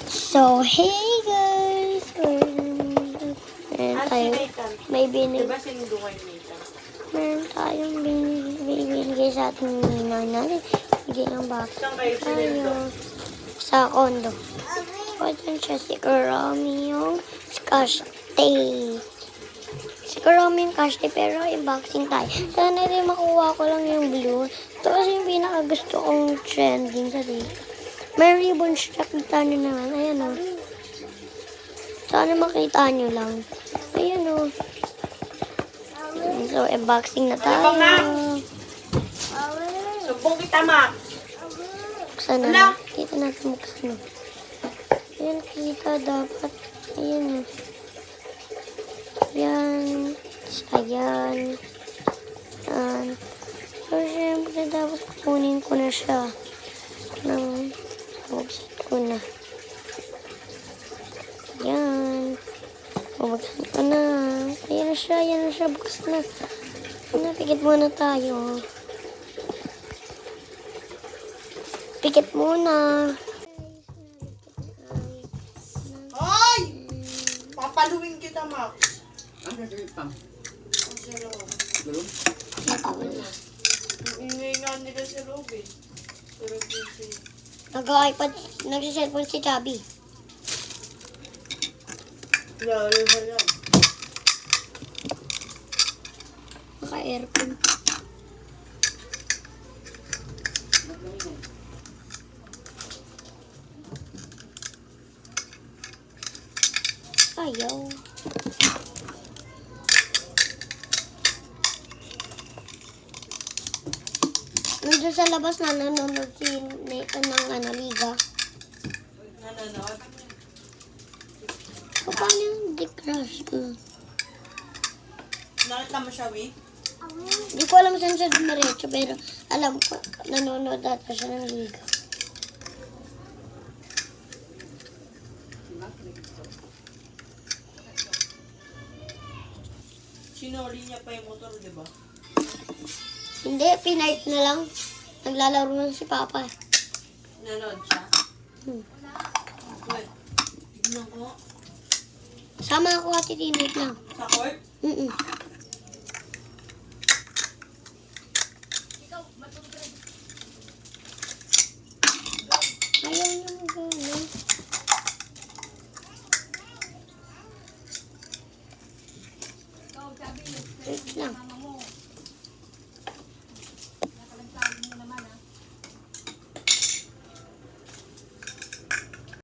So, hey guys! Meron tayo, may binigay. Diba sinundo kayo Nathan? Meron tayong binigay sa ating ninang natin. Hindi ang bakit Saan kayo sinundo? sa condo. O, dyan siya si Kurami yung cash day. Si Kurami yung cash day, pero unboxing tayo. Sana rin makuha ko lang yung blue. Ito kasi yung pinaka-gusto kong trending sa dito. May ribbon siya, kita nyo naman. Ayan o. Sana makita nyo lang. Ayan o. So, unboxing na tayo. Sumbong kita, ma! Buksan na. Kita natin buksan. Ayan, kita dapat. Ayan o. Ayan. Ayan. Ayan. So, syempre, dapat kunin ko na siya. Buksan ko na. Ayan. Buksan ko na. Ayan na siya. Buksan na. Pikit muna tayo. Pikit muna. Ay! Papaluin kita, ma! Ang gagawin pang? Ang sa loob. Gulong? Ang ingay nga nila sa loob eh. Pero busy. Nag-iPad, nag-cellphone si Chubby. Lalo ba yan? Naka-aircon. Ayaw. Nandun sa labas na nanonood si Nathan ng liga. Nanonood? O, paano yung di-crush? Nakita mo siya, Wee? Hindi ko alam saan siya dumiretso, pero alam ko, nanonood data siya ng liga. Sinoli niya pa yung motor, di ba? Hindi, pinart na lang. Naglalaro lang si Papa. Nanonood siya? Wait, tignan ko. Sama ako ati tinate lang. Sa court? Mm-mm.